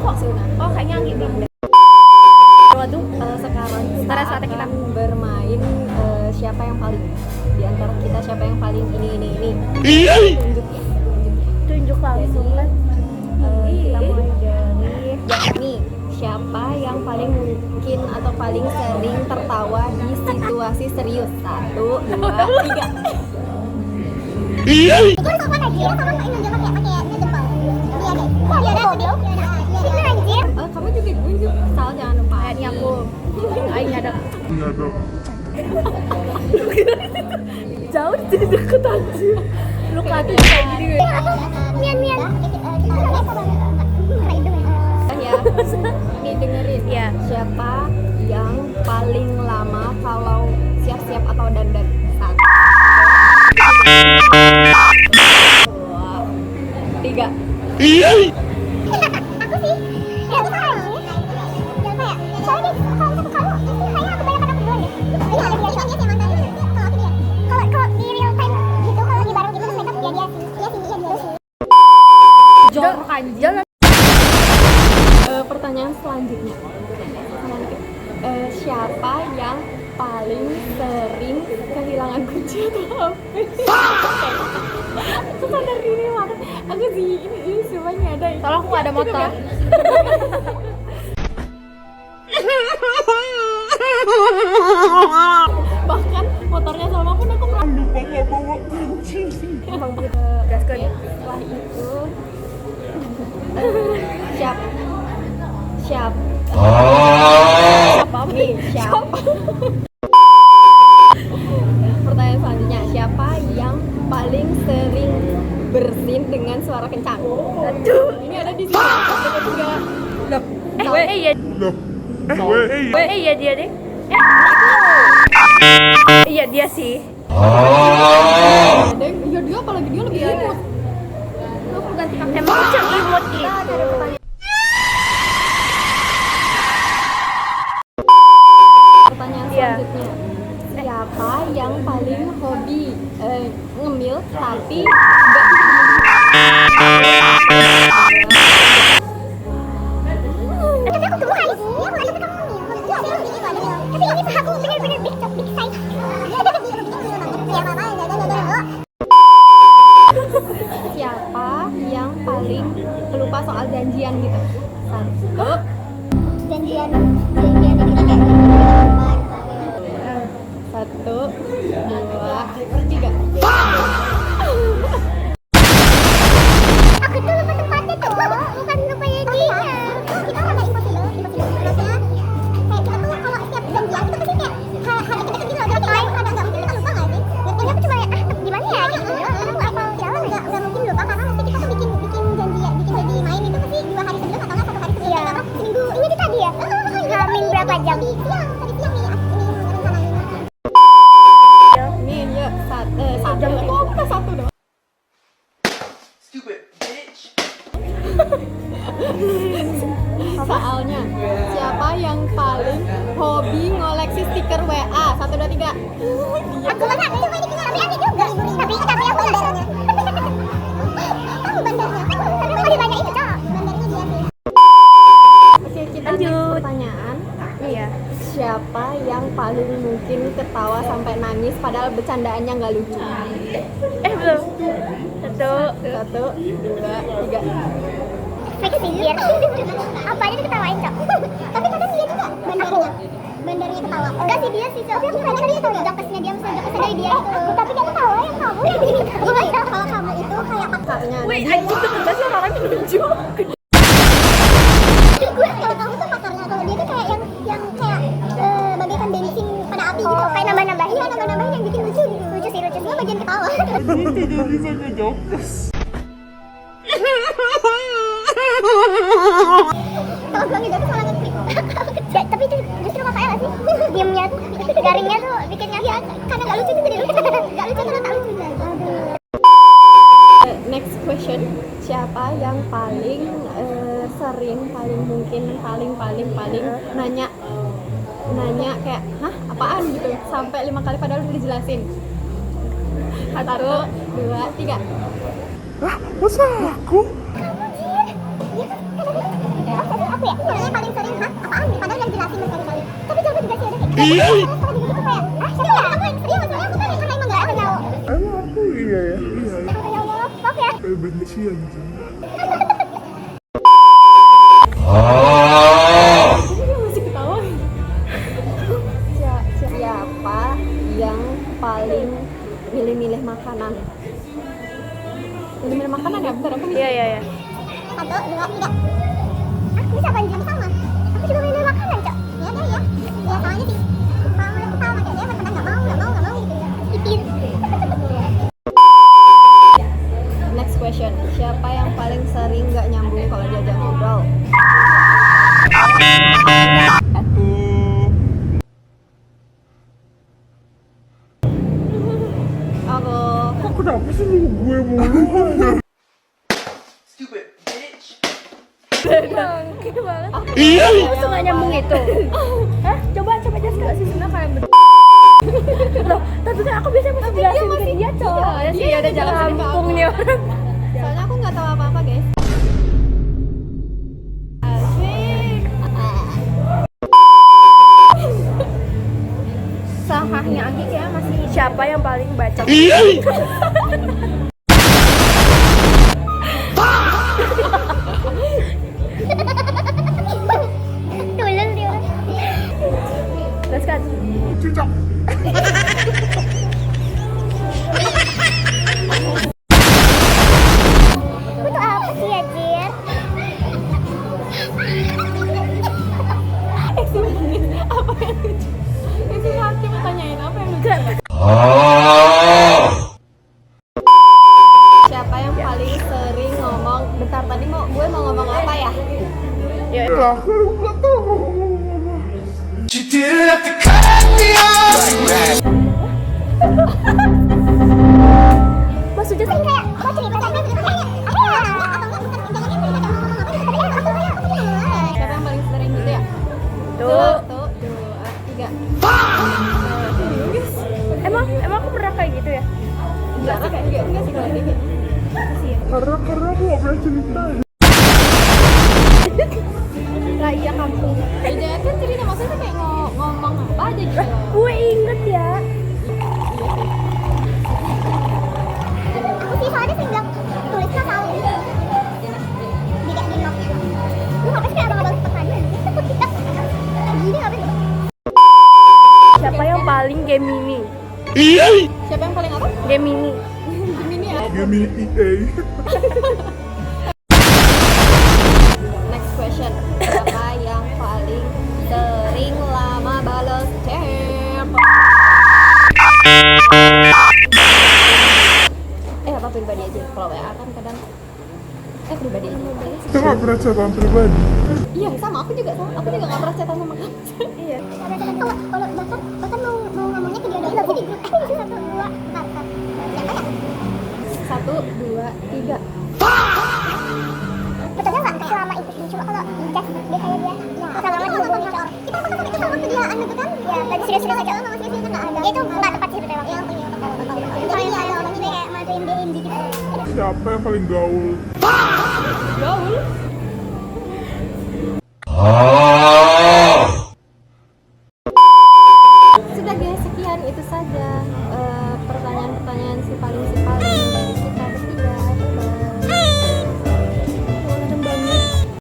kok sunat. Oh kayaknya Anggi belum deh. Waduh, sekarang Saatnya kita bermain siapa yang paling di antara kita, siapa yang paling ini. Tunjuk ya. Tunjuk langsung kan. Kita mulai dari nih, siapa yang paling mungkin atau paling sering tertawa di situasi serius? 1, 2, 3. Itu sama aja, sama pakai jempol. Iya deh. Kok ada goblok? Itu anjir. Kamu juga tunjuk, Sal, jangan lupa. Ini aku. Aing ada. Jauh jadi deket aja. Lu kaget kayak gini. Mian. Ya, nih dengerin. Iya. Siapa yang paling lama kalau siap-siap atau dandan? 1, 2, 3. Aku sih. Ya aku tahu. Yang kayak soalnya kalau satu kamu itu kayaknya aku banyak anak duluan ya. Ini ada dia sih mantan. Kalau aku dia. Kalau di real time gitu kalau lagi bareng gitu terus makeup dia sih. Iya sih. Jor kanjel. Pertanyaan selanjutnya. Siapa yang paling sering kehilangan kunci atau HP? Aku sadar diri banget. Aku sih ini semuanya ada. Soalnya aku gak ada motor. Bahkan motornya sama pun aku lupa bawa kunci. Emang gitu. Gaskan. Setelah itu siapa nih, siapa? Pertanyaan selanjutnya, siapa yang paling sering bersin dengan suara kencang? Aduh. Ini ada di sini. Ada 3. Iya. Iya dia deh. Iya dia sih. Iya dia, apalagi dia lebih imut. Lu ganti pakai emang imut gitu. Pertanyaan selanjutnya, siapa yang paling hobi ngemil tapi nggak Tapi aku dua kali sih. Aku ada ketemu nih. Iya, ada yang begini tuh, ada yang. Tapi ini tuh aku bener-bener big size. Ya mama ada. Siapa yang paling lupa soal janjian gitu? 1, Janjian yang kita kayak 1, 2, 3. Aku tuh lupa tempatnya tuh, bukan lupanya dia. Kita kan nggak impossible maksudnya kayak kita tuh kalau setiap janjian itu pasti kayak hal kita gitu loh, jadi kayak ada nggak mungkin kita lupa nggak sih? Dan aku cuma gimana ya gitu doang, karena nggak hafal jalan nggak mungkin lupa karena pasti kita tuh bikin janji main itu pasti 2 hari sebelum atau nggak 1 hari sebelum apa seminggu ini tuh tadi ya. Hamin berapa jam? Tadi siang nih ini rencananya. Nih ya, 1 itu apa 1 doang? Stupid bitch. Soalnya, siapa yang paling hobi ngoleksi stiker WA? 1, 2, 3. Aku banget, cuma ini tapi aneh juga. Tapi aku bandarnya. Kamu bandarnya. Tapi lebih banyak itu, Cok. Bandarnya dia sih. Oke, kita Lanjut. next pertanyaan. Iya. Siapa yang paling mungkin ketawa sampai nangis padahal bercandaannya nggak lucu? Belum. 1, 2, 3. Fake sihir. Apa aja diketawain, Cok. Tapi kadang dia juga bandarnya ketawa. Enggak sih dia sih, Cok. Tapi aku kadang dia tuh jokesnya dia dari dia itu. Tapi dia ketawa yang kamu. Gimana kalau kamu itu kayak Pakarnya. Wih, anjing tuh terus orang lucu. gue kalau kamu tuh pakarnya, kalau dia tuh kayak yang kayak bagaikan bensin pada api gitu, kayak nambah-nambahin. Iya, nambah-nambahin yang bikin lucu gitu. Lucu sih gue bagian ketawa. Tidak bisa ngejokes. Kalau gue ngejokes malah nge-click. Tapi itu justru makanya gak sih diemnya tuh, garingnya tuh bikinnya ya, karena gak lucu tuh jadi lucu. Gak lucu karena tak lucu. Next question, siapa yang paling sering, paling mungkin, paling nanya kayak, hah apaan gitu, sampai 5 kali padahal udah dijelasin. 1, 2, 3. Hah? Masa aku? Kamu Jir? Ya kan, apa Kalau gitu kayak, ah siapa ya? Aku yang serius, maksudnya aku kan yang karena emang gak ada tahu. Emang aku iya ya? Iya. Ya Allah, maaf ya. Kayak benci anjing. Dia masih ketawa. Siapa yang paling milih-milih makanan? Milih-milih makanan ya? Bentar aku Iya, iya, iya. 1, 2, 3. Ah, bisa banjir sama. Aku juga milih makanan, Cok. Ya deh ya. Ya soalnya sih. Kalau mulai ketawa kayak dia kadang nggak mau gitu ya. Ipin. Next question. Siapa yang paling sering nggak nyambung kalau diajak ngobrol? Aku. Aku. Kok kenapa sih lu gue mulu? Gitu banget. Iya. Langsung gak nyambung itu. Hah? Coba jelas gak sih sebenarnya kayak Loh, tapi kan aku biasanya masih jelasin ke dia, Cok. Iya, dia udah jelasin ke aku. Kampung nih orang. Soalnya aku nggak tahu apa-apa, guys. Asik. Sahahnya Anggi ya masih siapa yang paling bacot? Tulul dia orang. Let's go. Cicak. Itu apa sih ya, Jir? Apa yang lucu? Itu hakim tanyain apa yang lucu? Siapa yang paling sering ngomong? Bentar, tadi gue mau ngomong apa ya? Ya, Aku nggak tahu mau ngomong apa. maksudnya Sering kayak mau cerita tapi kayaknya apa ya? Atau enggak bukan jangan cerita dong ngomong apa gitu. Tapi aku bingung. Siapa yang paling sering gitu ya? tuh. 1, 2, 3. Emang aku pernah kayak gitu ya? Enggak sih kalau ini. Karena aku nggak pernah cerita. Lah iya kampung. Ya jangan kan cerita, maksudnya kayak ngomong apa aja gitu. Gue inget ya. Aku sih soalnya sering bilang tulisnya salah. Tidak di note. Lu ngapain sih abang-abang pertanyaan? Gini ngapain sih? Siapa yang paling Gemini? Siapa yang paling apa? Gemini. Gemini ya. Gemini EA. Next question. Siapa yang paling sering lama balas chat? Apa pribadi aja? Kalau WA kan kadang pribadi aja. Kita nggak pernah chatan pribadi. Iya sama, aku juga nggak pernah chatan sama kamu. Iya. Kalau bahkan mau ngomongnya ke dia doang sih di grup. 1, 2, 4. Siapa ya? 1, 2, 3. Betulnya nggak selama itu sih, cuma kalau just dia kayak dia ya selama itu ngomongin cowok kita pas itu sama dia anu itu kan ya tadi serius-serius aja sama serius kan nggak ada itu nggak tepat sih betul yang punya jadi ya ada orang ini kayak majuin game gitu. Siapa yang paling gaul? Gaul.